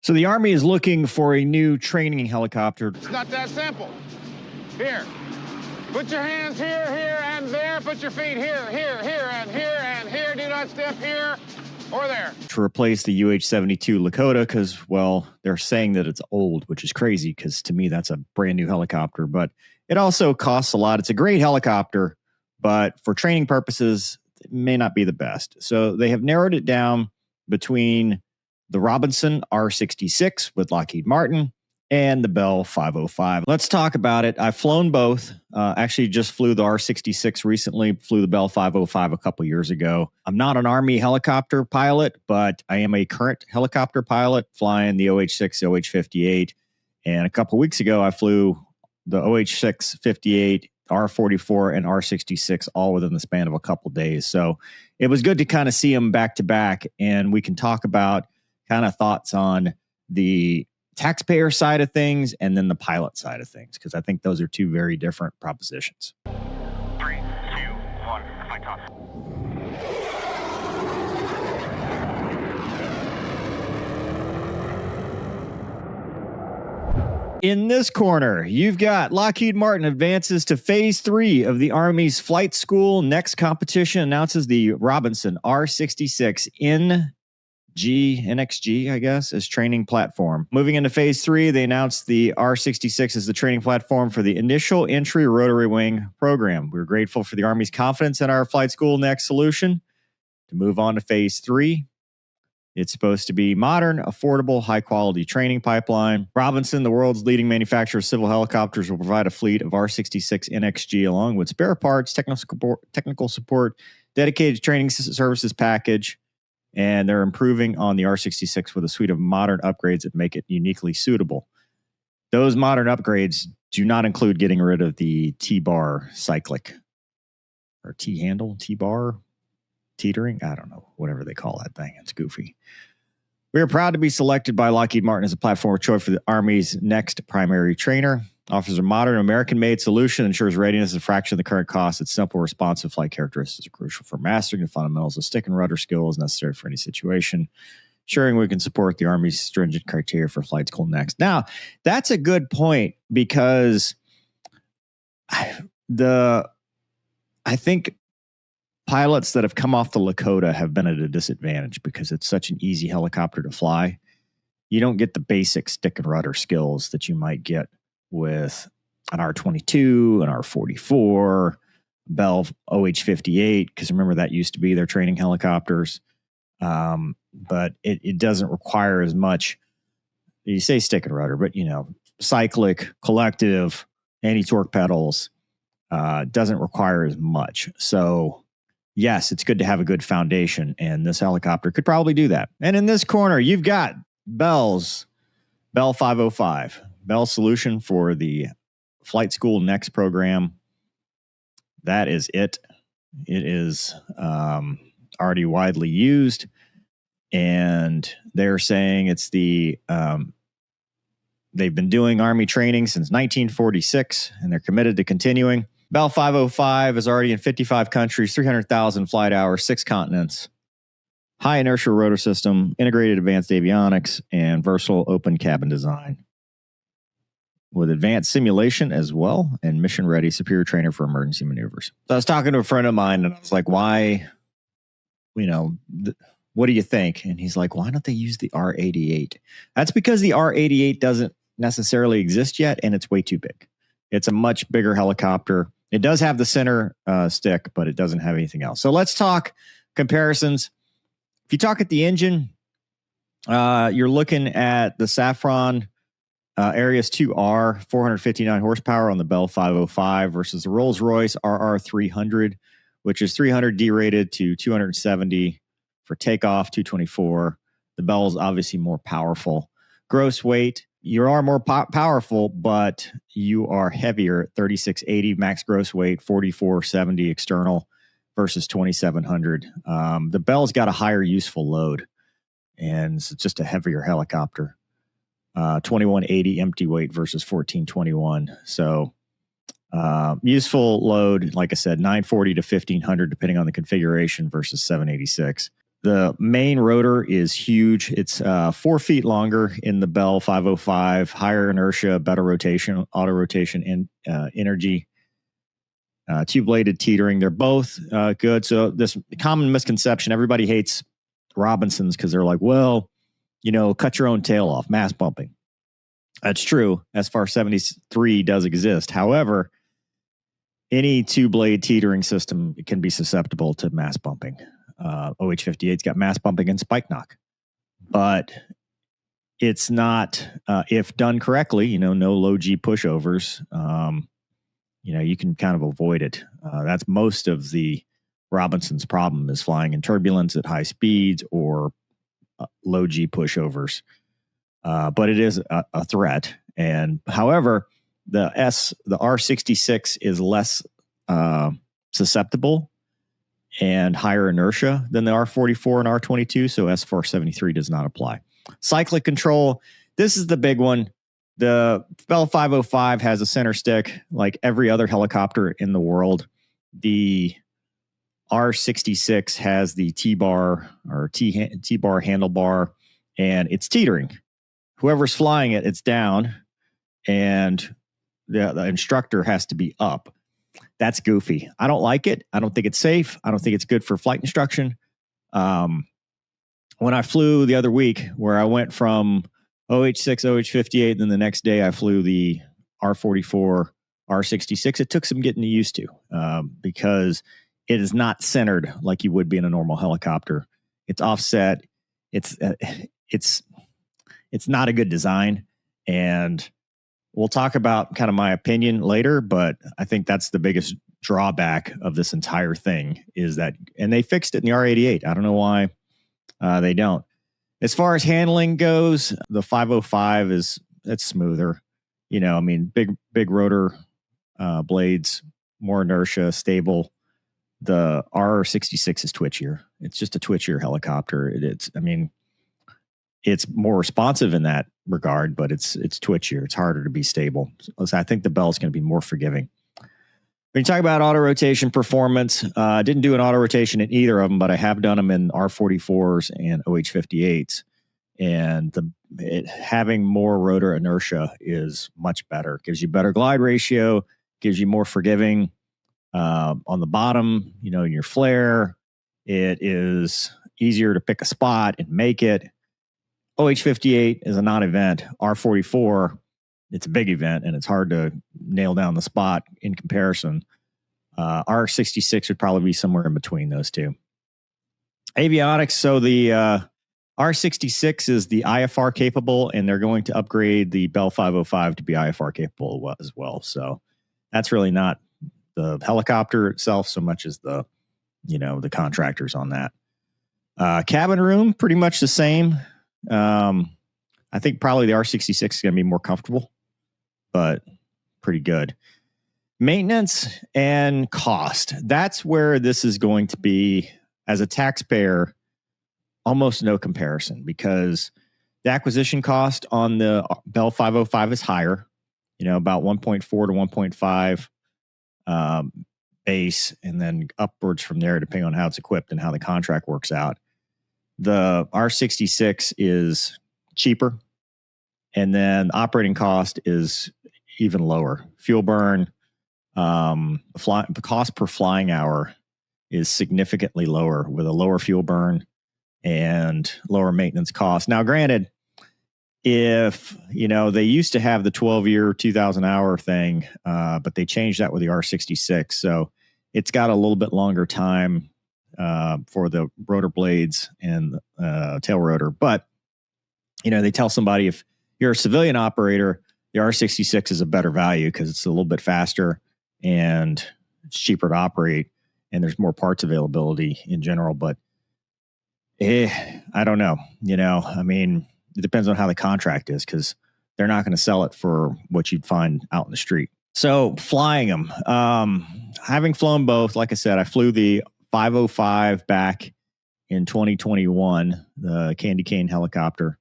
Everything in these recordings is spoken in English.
So the Army is looking for a new training helicopter. It's not that simple. Here. Put your hands here, here, and there. Put your feet here, here, here, and here, and here. Do not step here or there. To replace the UH-72 Lakota because, well, they're saying that it's old, which is crazy because to me that's a brand new helicopter. But it also costs a lot. It's a great helicopter, but for training purposes, it may not be the best. So they have narrowed it down between the Robinson R-66 with Lockheed Martin and the Bell 505. Let's talk about it. I've flown both. Actually, just flew the R-66 recently, flew the Bell 505 a couple years ago. I'm not an Army helicopter pilot, but I am a current helicopter pilot flying the OH-6, the OH-58. And a couple weeks ago, I flew the OH-6, 58, R-44, and R-66 all within the span of a couple days. So it was good to kind of see them back to back, and we can talk about kind of thoughts on the taxpayer side of things and then the pilot side of things, because I think those are two very different propositions. 3, 2, 1, flight off. In this corner, you've got Lockheed Martin advances to phase 3 of the Army's flight school. Next competition announces the Robinson R-66 NXG, I guess, as training platform. Moving into phase 3, they announced the R-66 as the training platform for the initial entry rotary wing program. We're grateful for the Army's confidence in our flight school next solution. To move on to phase 3, it's supposed to be modern, affordable, high-quality training pipeline. Robinson, the world's leading manufacturer of civil helicopters, will provide a fleet of R-66 NXG along with spare parts, technical support, dedicated training services package. And they're improving on the R-66 with a suite of modern upgrades that make it uniquely suitable. Those modern upgrades do not include getting rid of the T-bar cyclic or T-handle, T-bar, teetering. I don't know, whatever they call that thing. It's goofy. We are proud to be selected by Lockheed Martin as a platform of choice for the Army's next primary trainer. Offers a modern American-made solution, ensures readiness at a fraction of the current cost. Its simple, responsive flight characteristics are crucial for mastering the fundamentals of stick and rudder skills necessary for any situation, ensuring we can support the Army's stringent criteria for flight school next. Now, that's a good point because I think pilots that have come off the Lakota have been at a disadvantage because it's such an easy helicopter to fly. You don't get the basic stick and rudder skills that you might get with an R-22, an R-44, Bell OH-58, because remember that used to be their training helicopters. But it doesn't require as much. You say stick and rudder, but cyclic, collective, anti-torque pedals doesn't require as much. So yes, it's good to have a good foundation, and this helicopter could probably do that. And in this corner, you've got Bell 505. Bell solution for the Flight School Next program. That is it. It is already widely used, and they're saying it's the they've been doing Army training since 1946, and they're committed to continuing. Bell 505 is already in 55 countries, 300,000 flight hours, 6 continents. High inertial rotor system, integrated advanced avionics, and versatile open cabin design, with advanced simulation as well and mission-ready superior trainer for emergency maneuvers. So I was talking to a friend of mine, and I was like, why, what do you think? And he's like, why don't they use the R-88? That's because the R-88 doesn't necessarily exist yet, and it's way too big. It's a much bigger helicopter. It does have the center stick, but it doesn't have anything else. So let's talk comparisons. If you talk at the engine, you're looking at the Safran Arius 2R, 459 horsepower on the Bell 505 versus the Rolls-Royce RR300, which is 300 derated to 270 for takeoff, 224. The Bell is obviously more powerful. Gross weight, you are more powerful, but you are heavier, 3680 max gross weight, 4470 external versus 2700. The Bell's got a higher useful load, and it's just a heavier helicopter. 2180 empty weight versus 1421. So useful load, like I said, 940 to 1500 depending on the configuration versus 786. The main rotor is huge. It's 4 feet longer in the Bell 505, higher inertia, better rotation, auto rotation, and energy. Two-bladed teetering. They're both good. So this common misconception, everybody hates Robinsons because they're like, well, cut your own tail off, mass bumping. That's true. SFAR 73 does exist. However, any two-blade teetering system can be susceptible to mass bumping. OH-58's got mass bumping and spike knock. But it's not, if done correctly, no low G pushovers, you can kind of avoid it. That's most of the Robinson's problem, is flying in turbulence at high speeds or low G pushovers. But it is a threat. And however, the R-66 is less susceptible and higher inertia than the R-44 and R-22, so SFAR 73 does not apply. Cyclic control, this is the big one. The Bell 505 has a center stick like every other helicopter in the world. The R-66 has the T-bar or T-bar handlebar, and it's teetering. Whoever's flying it, it's down, and the instructor has to be up. That's goofy. I don't like it. I don't think it's safe. I don't think it's good for flight instruction. When I flew the other week, where I went from OH-6, OH-58, and then the next day I flew the R-44, R-66, it took some getting used to because it is not centered like you would be in a normal helicopter. It's offset. It's not a good design, and we'll talk about kind of my opinion later, but I think that's the biggest drawback of this entire thing is that, and they fixed it in the R-88. I don't know why they don't. As far as handling goes, the 505 it's smoother. Big rotor blades, more inertia, stable. The R-66 is twitchier. It's just a twitchier helicopter. It's more responsive in that regard, but it's twitchier. It's harder to be stable. So I think the Bell's going to be more forgiving. When you talk about auto rotation performance, I didn't do an auto rotation in either of them, but I have done them in R-44s and OH-58s. And having more rotor inertia is much better. It gives you better glide ratio, gives you more forgiving on the bottom, in your flare. It is easier to pick a spot and make it. OH-58 is a non-event. R-44, it's a big event, and it's hard to nail down the spot in comparison. R-66 would probably be somewhere in between those two. Avionics, so the R-66 is the IFR capable, and they're going to upgrade the Bell 505 to be IFR capable as well. So that's really not the helicopter itself so much as the contractors on that. Cabin room, pretty much the same. I think probably the R-66 is going to be more comfortable, but pretty good. Maintenance and cost. That's where this is going to be, as a taxpayer, almost no comparison, because the acquisition cost on the Bell 505 is higher, about 1.4 to 1.5 base, and then upwards from there, depending on how it's equipped and how the contract works out. The R-66 is cheaper, and then operating cost is even lower. Fuel burn, the cost per flying hour is significantly lower with a lower fuel burn and lower maintenance costs. Now, granted, if, they used to have the 12-year, 2,000-hour thing, but they changed that with the R-66. So it's got a little bit longer time for the rotor blades and tail rotor. But, they tell somebody if you're a civilian operator, the R-66 is a better value because it's a little bit faster and it's cheaper to operate, and there's more parts availability in general. But I don't know. It depends on how the contract is, because they're not going to sell it for what you'd find out in the street. So flying them, having flown both, like I said, I flew the 505 back in 2021. The Candy Cane helicopter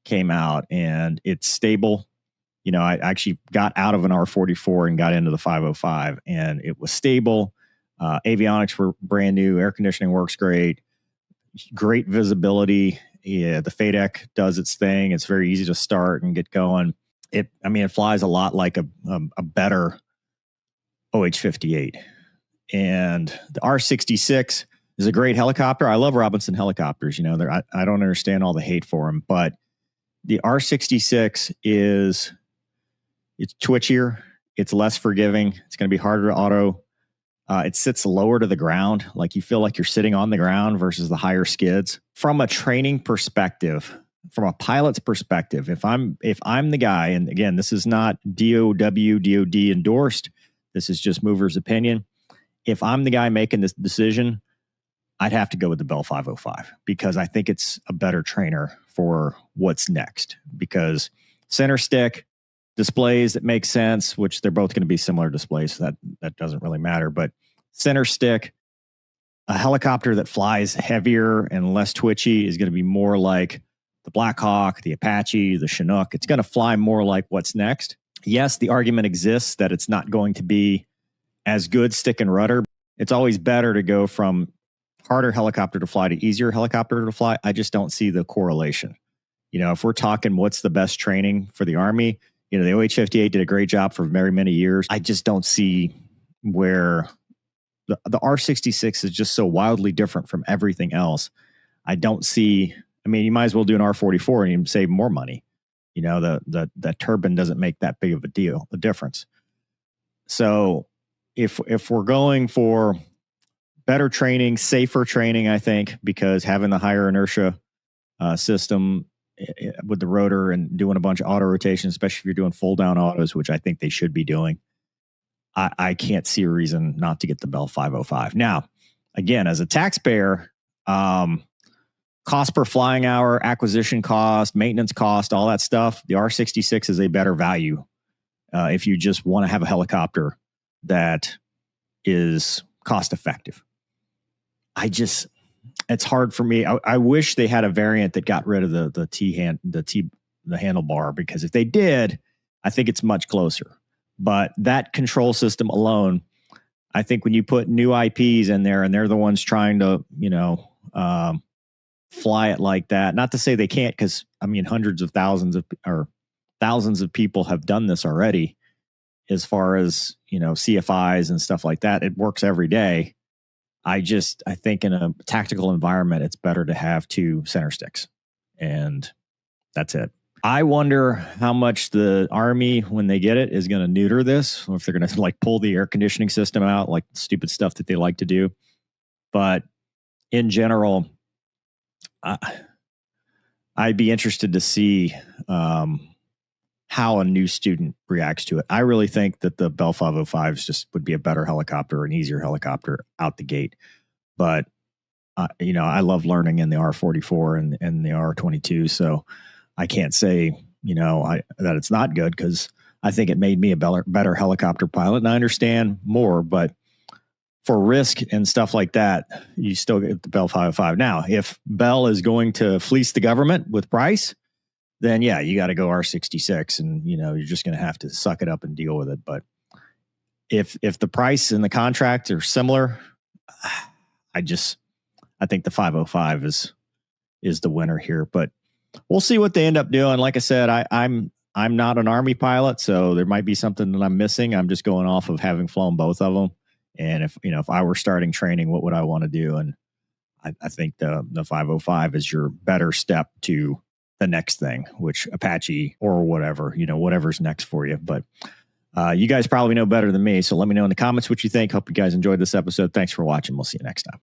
came out, and it's stable. I actually got out of an R-44 and got into the 505, and it was stable. Avionics were brand new. Air conditioning works great. great visibility. Yeah, the FADEC does its thing. It's very easy to start and get going. It flies a lot like a better OH-58. And the R-66 is a great helicopter. I love Robinson helicopters. I don't understand all the hate for them, but the R-66 it's twitchier. It's less forgiving. It's going to be harder to auto. It sits lower to the ground. Like you feel like you're sitting on the ground versus the higher skids. From a training perspective, from a pilot's perspective, if I'm the guy, and again, this is not DOD endorsed, this is just Mover's opinion. If I'm the guy making this decision, I'd have to go with the Bell 505 because I think it's a better trainer for what's next. Because center stick displays that make sense, which they're both going to be similar displays, so that doesn't really matter. But center stick, a helicopter that flies heavier and less twitchy is going to be more like the Black Hawk, the Apache, the Chinook. It's going to fly more like what's next. Yes, the argument exists that it's not going to be as good stick and rudder. It's always better to go from harder helicopter to fly to easier helicopter to fly. I just don't see the correlation. If we're talking what's the best training for the Army, the OH-58 did a great job for very many years. I just don't see where the R-66 is just so wildly different from everything else. I don't see, you might as well do an R-44 and you save more money. The turbine doesn't make that big of a difference. So if we're going for better training, safer training, I think, because having the higher inertia system with the rotor and doing a bunch of auto rotation, especially if you're doing full down autos, which I think they should be doing, I can't see a reason not to get the Bell 505. Now, again, as a taxpayer, cost per flying hour, acquisition cost, maintenance cost, all that stuff, the R-66 is a better value if you just want to have a helicopter that is cost effective. It's hard for me. I wish they had a variant that got rid of the handlebar, because if they did, I think it's much closer. But that control system alone, I think when you put new IPs in there and they're the ones trying to, fly it like that, not to say they can't, because hundreds of thousands of people have done this already. As far as, CFIs and stuff like that, it works every day. I think in a tactical environment, it's better to have two center sticks, and that's it. I wonder how much the Army, when they get it, is going to neuter this, or if they're going to pull the air conditioning system out, like stupid stuff that they like to do. But in general, I'd be interested to see how a new student reacts to it. I really think that the Bell 505s would be a better helicopter, an easier helicopter out the gate. But, I love learning in the R-44 and the R-22. So I can't say, that it's not good, because I think it made me a better helicopter pilot. And I understand more, but for risk and stuff like that, you still get the Bell 505. Now, if Bell is going to fleece the government with price, then yeah, you got to go R-66, and you're just going to have to suck it up and deal with it. But if the price and the contract are similar, I think the 505 is the winner here. But we'll see what they end up doing. Like I said, I'm not an Army pilot, so there might be something that I'm missing. I'm just going off of having flown both of them. And if I were starting training, what would I want to do? And I think the 505 is your better step to the next thing, which Apache or whatever, whatever's next for you. But you guys probably know better than me. So let me know in the comments what you think. Hope you guys enjoyed this episode. Thanks for watching. We'll see you next time.